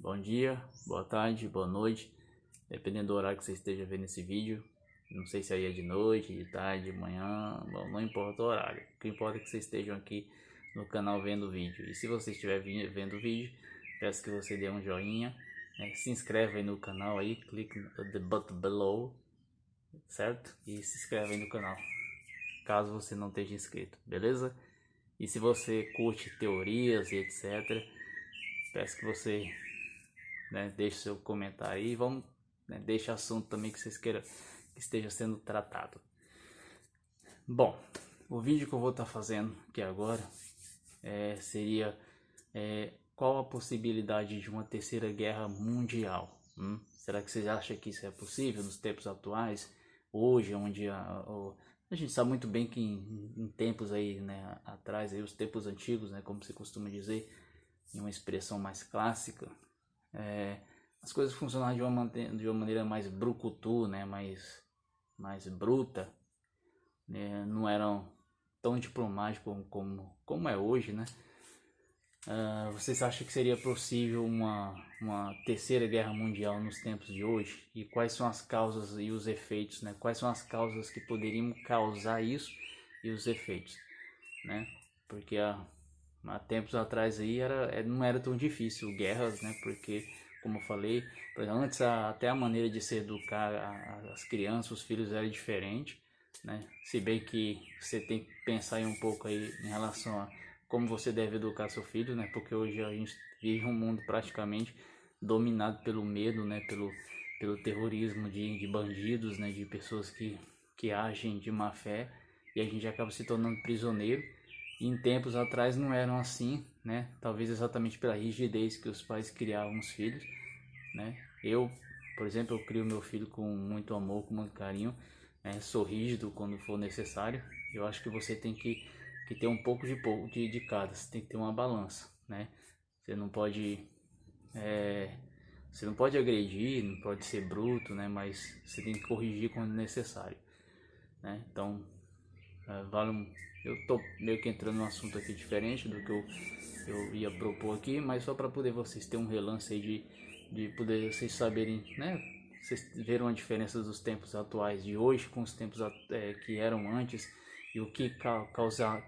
bom dia, boa tarde, boa noite, dependendo do horário que você esteja vendo esse vídeo. Não sei se aí é de noite, de tarde, de manhã, bom, não importa o horário. O que importa é que vocês estejam aqui no canal vendo o vídeo. E se você estiver vendo o vídeo, peço que você dê um joinha, né? Se inscreve aí no canal aí, clique no the button below, certo? E se inscreve aí no canal, caso você não esteja inscrito, beleza? E se você curte teorias e etc, peço que você, né, deixe seu comentário aí e vamos, né, deixe assunto também que vocês queiram que esteja sendo tratado. Bom, o vídeo que eu vou estar fazendo aqui agora seria qual a possibilidade de uma terceira guerra mundial? Será que vocês acham que isso é possível nos tempos atuais? Hoje, onde a gente sabe muito bem que em tempos aí, né, atrás, aí, os tempos antigos, né, como se costuma dizer, em uma expressão mais clássica, as coisas funcionavam de uma maneira mais brucutu, né, mais bruta, né, não eram tão diplomáticos como é hoje, né? Vocês acham que seria possível uma terceira guerra mundial nos tempos de hoje? E quais são as causas e os efeitos, né? Quais são as causas que poderiam causar isso e os efeitos, né? Porque há tempos atrás aí não era tão difícil guerras, né? Porque, como eu falei, antes até a maneira de se educar as crianças, os filhos era diferente, né? Se bem que você tem que pensar aí um pouco aí em relação a como você deve educar seu filho, né? Porque hoje a gente vive um mundo praticamente dominado pelo medo, né? Pelo terrorismo de bandidos, né? De pessoas que agem de má fé, e a gente acaba se tornando prisioneiro. E em tempos atrás não eram assim, né? Talvez exatamente pela rigidez que os pais criavam os filhos, né? Por exemplo, eu crio meu filho com muito amor, com muito carinho, né? Sou rígido quando for necessário. Eu acho que você tem que ter um pouco de cada, você tem que ter uma balança, né? Você não pode você não pode agredir, não pode ser bruto, né? Mas você tem que corrigir quando necessário, né? Então, eu tô meio que entrando num assunto aqui diferente do que eu ia propor aqui, mas só para poder vocês terem um relance aí de poder vocês saberem, né? Vocês viram a diferença dos tempos atuais de hoje com os tempos que eram antes, e o que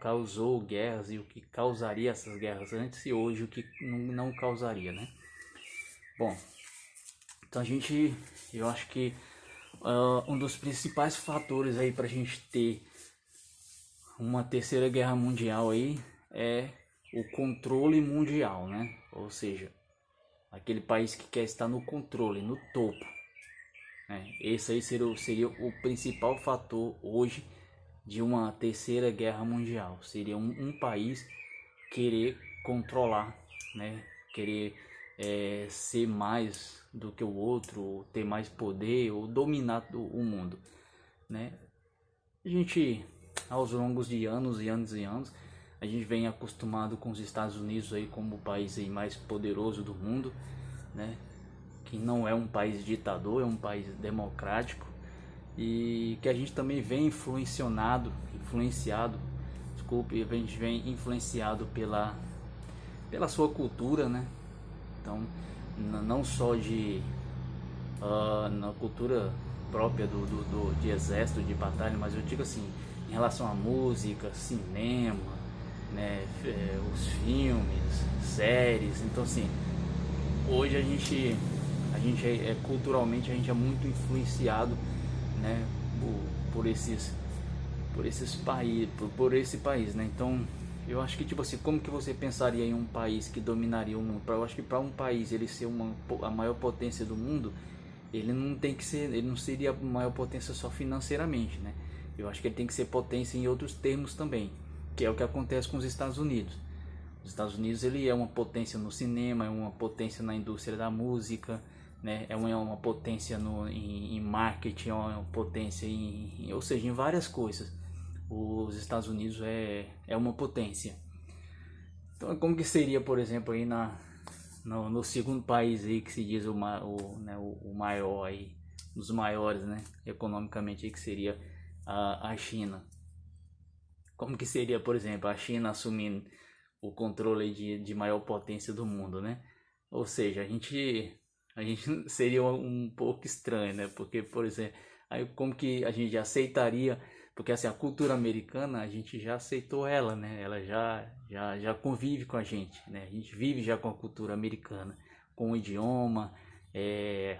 causou guerras e o que causaria essas guerras antes e hoje o que não causaria, né? Bom, então eu acho que um dos principais fatores aí para a gente ter uma terceira guerra mundial aí é o controle mundial, né? Ou seja, aquele país que quer estar no controle, no topo, né? Esse aí seria o principal fator hoje de uma terceira guerra mundial. Seria um país querer controlar, né? Querer ser mais do que o outro, ter mais poder ou dominar o mundo, né? A gente, aos longos de anos e anos e anos, a gente vem acostumado com os Estados Unidos aí como o país aí mais poderoso do mundo, né? Que não é um país ditador, é um país democrático, e que a gente também vem a gente vem influenciado pela sua cultura, né? Então, não só na cultura própria de exército, de batalha, mas eu digo assim, em relação à música, cinema, né, os filmes, séries. Então assim, hoje culturalmente a gente é muito influenciado, né, por esses países, por esse país, né? Então eu acho que tipo assim, como que você pensaria em um país que dominaria o mundo? Eu acho que para um país ele ser a maior potência do mundo, ele não seria a maior potência só financeiramente, né? Eu acho que ele tem que ser potência em outros termos também, que é o que acontece com os Estados Unidos. Os Estados Unidos ele é uma potência no cinema, é uma potência na indústria da música, né? É uma potência em marketing, é uma potência ou seja, em várias coisas. Os Estados Unidos é uma potência. Então, como que seria, por exemplo, aí no segundo país aí que se diz o maior aí, dos maiores, né, economicamente aí, que seria a China? Como que seria, por exemplo, a China assumindo o controle de maior potência do mundo, né? Ou seja, a gente seria um pouco estranho, né? Porque, por exemplo, aí como que a gente aceitaria? Porque assim, a cultura americana, a gente já aceitou ela, né? Ela já convive com a gente, né? A gente vive já com a cultura americana, com o idioma,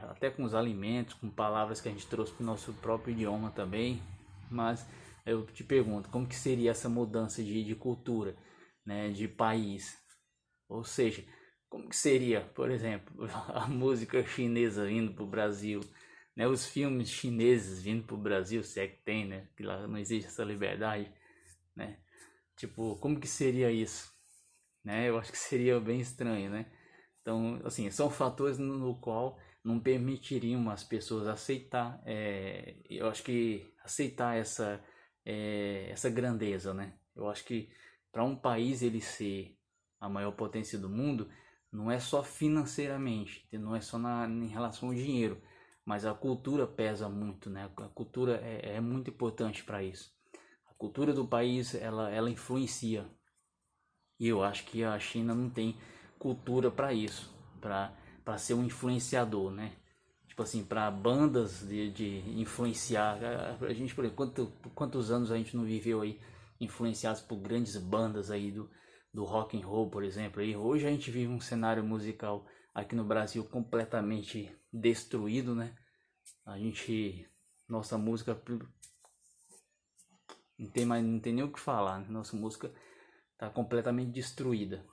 até com os alimentos, com palavras que a gente trouxe para o nosso próprio idioma também. Mas eu te pergunto, como que seria essa mudança de cultura, né? De país? Ou seja, como que seria, por exemplo, a música chinesa vindo para o Brasil, né? Os filmes chineses vindo para o Brasil, se é que tem, né? Que lá não existe essa liberdade, né? Tipo, como que seria isso, né? Eu acho que seria bem estranho, né? Então, assim, são fatores no qual não permitiriam as pessoas aceitar, eu acho que aceitar essa grandeza, né? Eu acho que para um país ele ser a maior potência do mundo, não é só financeiramente, não é só em relação ao dinheiro, mas a cultura pesa muito, né? A cultura é muito importante para isso. A cultura do país, ela influencia, e eu acho que a China não tem cultura para isso, para ser um influenciador, né? Tipo assim, para bandas de influenciar. A gente, por exemplo, quantos anos a gente não viveu aí influenciados por grandes bandas aí do rock and roll, por exemplo. E hoje a gente vive um cenário musical aqui no Brasil completamente destruído, né? A gente, nossa música não tem nem o que falar, né? Nossa música tá completamente destruída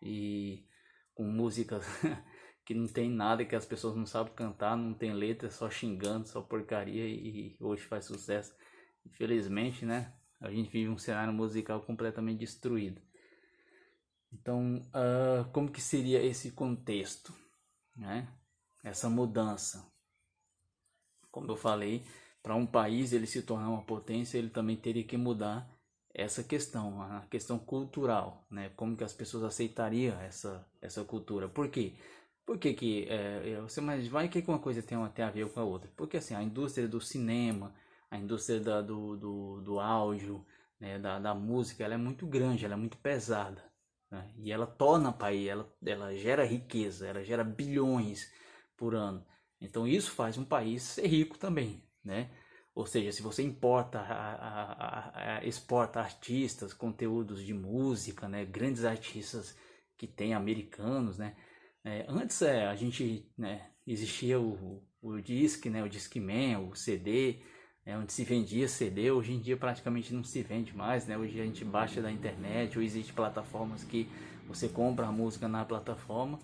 e com músicas que não tem nada, que as pessoas não sabem cantar, não tem letra, só xingando, só porcaria, e hoje faz sucesso. Infelizmente, né? A gente vive um cenário musical completamente destruído. Então, como que seria esse contexto, né? Essa mudança? Como eu falei, para um país ele se tornar uma potência, ele também teria que mudar essa questão, a questão cultural, né? Como que as pessoas aceitariam essa cultura? Por quê? Por que que, você, mas vai que uma coisa tem a ver com a outra? Porque assim, a indústria do cinema, a indústria do áudio, né? Da música, ela é muito grande, ela é muito pesada, né? E ela torna o país, ela gera riqueza, ela gera bilhões por ano. Então isso faz um país ser rico também, né? Ou seja, se você importa, exporta artistas, conteúdos de música, né? Grandes artistas que tem americanos, né? Antes a gente, né? Existia o disc, né? O Discman, o CD, onde se vendia CD. Hoje em dia praticamente não se vende mais, né? Hoje a gente baixa da internet, ou existe plataformas que você compra a música na plataforma,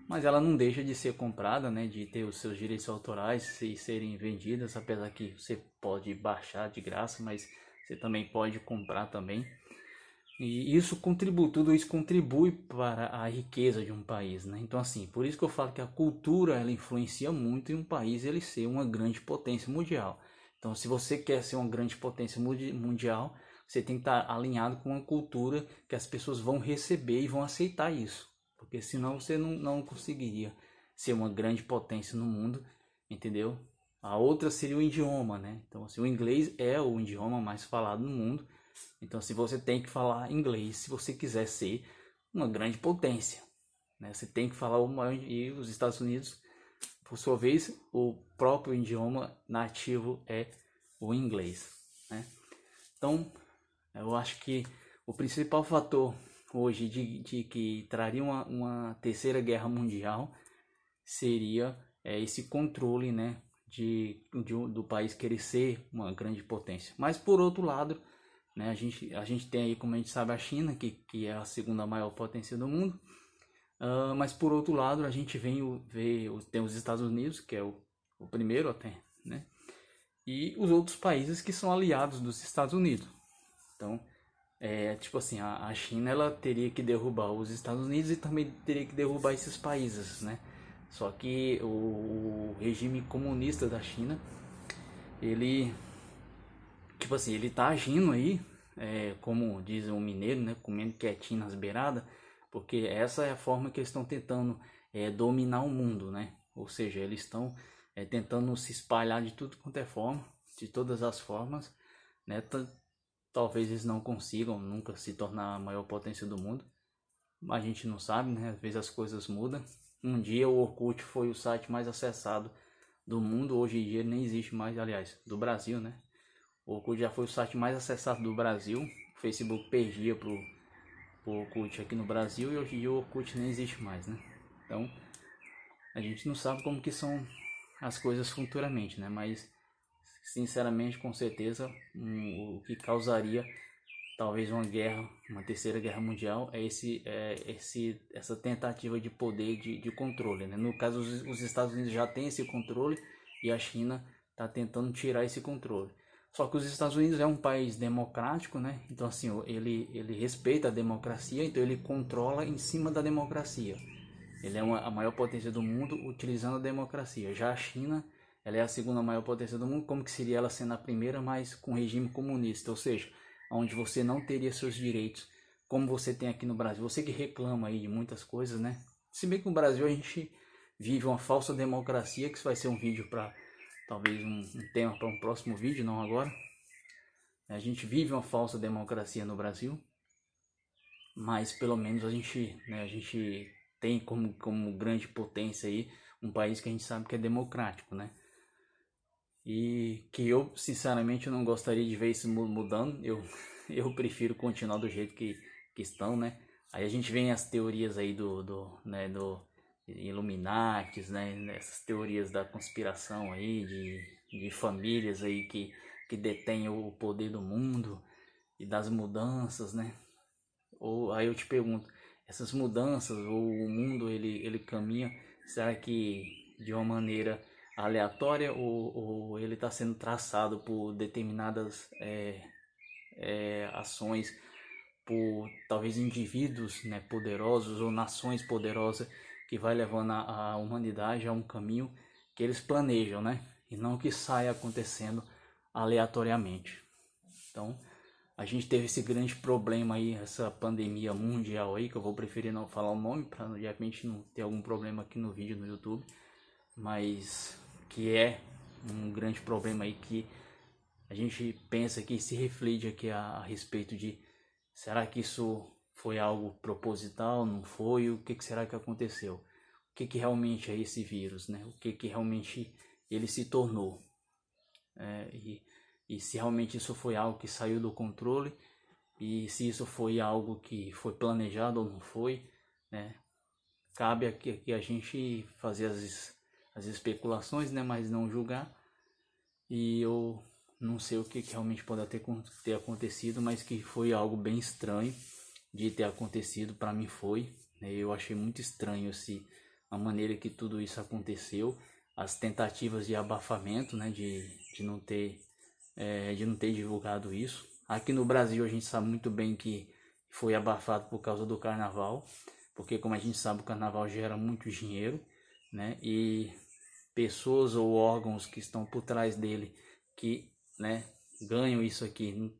mas ela não deixa de ser comprada, né, de ter os seus direitos autorais e serem vendidas, apesar que você pode baixar de graça, mas você também pode comprar também. E isso contribui, tudo isso contribui para a riqueza de um país, né? Então assim, por isso que eu falo que a cultura ela influencia muito em um país ele ser uma grande potência mundial. Então, se você quer ser uma grande potência mundial, você tem que estar alinhado com uma cultura que as pessoas vão receber e vão aceitar isso. Porque senão você não conseguiria ser uma grande potência no mundo, entendeu? A outra seria o idioma, né? Então, assim, o inglês é o idioma mais falado no mundo. Então, se você tem que falar inglês, se você quiser ser uma grande potência, né? Você tem que falar o maior, e os Estados Unidos, por sua vez, o próprio idioma nativo é o inglês, né? Então, eu acho que o principal fator hoje de que traria uma terceira guerra mundial seria esse controle, né, do país querer ser uma grande potência. Mas por outro lado, né, a gente tem aí, como a gente sabe, a China, que é a segunda maior potência do mundo. Mas por outro lado, a gente tem os Estados Unidos, que é o primeiro até, né? E os outros países que são aliados dos Estados Unidos. Então, tipo assim, a China ela teria que derrubar os Estados Unidos e também teria que derrubar esses países, né? Só que o regime comunista da China, ele, tipo assim, ele tá agindo aí, como diz o mineiro, né? Comendo quietinho nas beiradas, porque essa é a forma que eles estão tentando dominar o mundo, né? Ou seja, eles estão tentando se espalhar de tudo quanto é forma, de todas as formas, né? Talvez eles não consigam nunca se tornar a maior potência do mundo, a gente não sabe, né? Às vezes as coisas mudam. Um dia o Orkut foi o site mais acessado do mundo, hoje em dia ele nem existe mais, aliás, do Brasil, né? O Orkut já foi o site mais acessado do Brasil. O Facebook perdia pro Orkut aqui no Brasil e hoje em dia o Orkut nem existe mais, né? Então a gente não sabe como que são as coisas futuramente, né? Mas sinceramente, com certeza, o que causaria talvez uma guerra, uma terceira guerra mundial, é essa tentativa de poder de controle, né? No caso, os Estados Unidos já têm esse controle e a China está tentando tirar esse controle. Só que os Estados Unidos é um país democrático, né? Então assim, ele respeita a democracia, então ele controla em cima da democracia. Ele é a maior potência do mundo utilizando a democracia. Já a China, ela é a segunda maior potência do mundo, como que seria ela sendo a primeira, mas com regime comunista, ou seja, onde você não teria seus direitos, como você tem aqui no Brasil. Você que reclama aí de muitas coisas, né? Se bem que no Brasil a gente vive uma falsa democracia, que isso vai ser um vídeo para, talvez um tema para um próximo vídeo, não agora. A gente vive uma falsa democracia no Brasil, mas pelo menos a gente tem como grande potência aí um país que a gente sabe que é democrático, né? E que eu, sinceramente, eu não gostaria de ver isso mudando. Eu prefiro continuar do jeito que estão, né? Aí a gente vem as teorias aí do Illuminatis, né? Essas teorias da conspiração aí, de famílias aí que detêm o poder do mundo e das mudanças, né? Ou aí eu te pergunto, essas mudanças, ou o mundo ele caminha, será que de uma maneira aleatória ou ele está sendo traçado por determinadas ações, por talvez indivíduos, né, poderosos ou nações poderosas que vai levando a humanidade a um caminho que eles planejam, né? E não que saia acontecendo aleatoriamente. Então, a gente teve esse grande problema aí, essa pandemia mundial aí, que eu vou preferir não falar o nome, para de repente não ter algum problema aqui no vídeo no YouTube, mas que é um grande problema aí que a gente pensa que se reflete aqui a respeito de, será que isso foi algo proposital, não foi? O que será que aconteceu? O que realmente é esse vírus, né? O que realmente ele se tornou? E se realmente isso foi algo que saiu do controle, e se isso foi algo que foi planejado ou não foi, né? Cabe aqui a gente fazer as especulações, né? Mas não julgar. E eu não sei o que realmente pode ter acontecido, mas que foi algo bem estranho de ter acontecido. Para mim foi, né? Eu achei muito estranho a maneira que tudo isso aconteceu, as tentativas de abafamento, né? De não ter divulgado isso. Aqui no Brasil a gente sabe muito bem que foi abafado por causa do carnaval, porque como a gente sabe o carnaval gera muito dinheiro, né? E pessoas ou órgãos que estão por trás dele que, né, ganham isso aqui,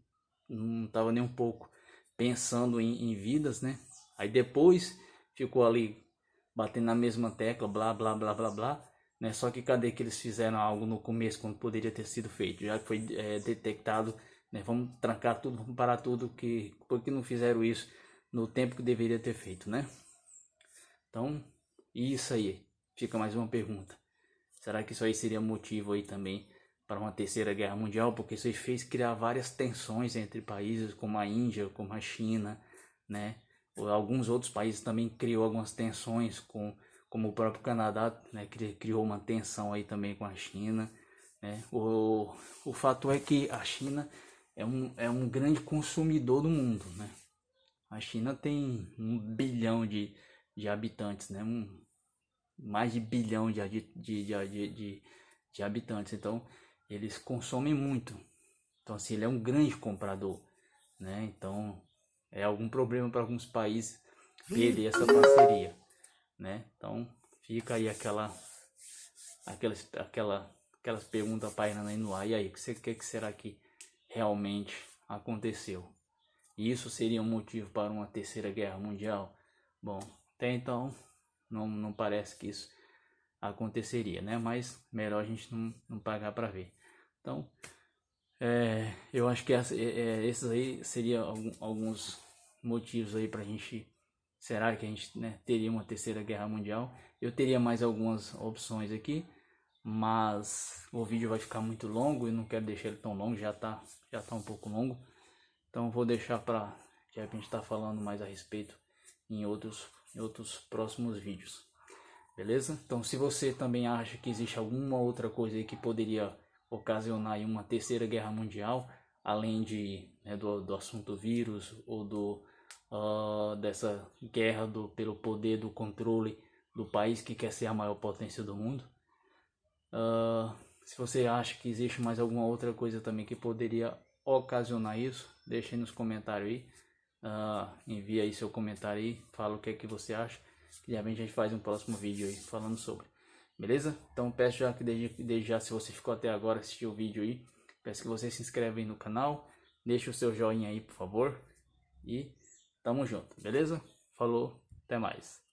não estava nem um pouco pensando em vidas, né? Aí depois ficou ali batendo na mesma tecla, blá blá blá blá blá, né? Só que cadê que eles fizeram algo no começo quando poderia ter sido feito? Já foi detectado, né? Vamos trancar tudo, vamos parar tudo, por que não fizeram isso no tempo que deveria ter feito, né? Então, isso aí, fica mais uma pergunta. Será que isso aí seria motivo aí também para uma terceira guerra mundial? Porque isso aí fez criar várias tensões entre países como a Índia, como a China, né? Ou alguns outros países também criou algumas tensões como o próprio Canadá, né? Criou uma tensão aí também com a China, né? O fato é que a China é um grande consumidor do mundo, né? A China tem 1 bilhão de habitantes, né? Mais de bilhão de habitantes, então eles consomem muito. Então assim, ele é um grande comprador, né? Então é algum problema para alguns países perder essa parceria, né? Então fica aí aquelas perguntas pairando aí no ar. E aí, o que será que realmente aconteceu? Isso seria um motivo para uma terceira guerra mundial? Bom, até então não parece que isso aconteceria, né? Mas melhor a gente não pagar para ver. Então, eu acho que esses aí seriam alguns motivos aí para a gente será que a gente, né, teria uma terceira guerra mundial? Eu teria mais algumas opções aqui, mas o vídeo vai ficar muito longo e não quero deixar ele tão longo, já tá um pouco longo. Então vou deixar para de repente estar falando mais a respeito em outros próximos vídeos. Beleza? Então se você também acha que existe alguma outra coisa aí que poderia ocasionar aí uma terceira guerra mundial, além de, né, do assunto vírus ou dessa guerra pelo poder do controle do país que quer ser a maior potência do mundo, se você acha que existe mais alguma outra coisa também que poderia ocasionar isso, deixe aí nos comentários aí. Envia aí seu comentário aí, fala o que é que você acha, que de repente a gente faz um próximo vídeo aí falando sobre. Beleza? Então peço já que desde já, se você ficou até agora assistiu o vídeo aí, peço que você se inscreva aí no canal, deixe o seu joinha aí por favor, e tamo junto, beleza? Falou, até mais.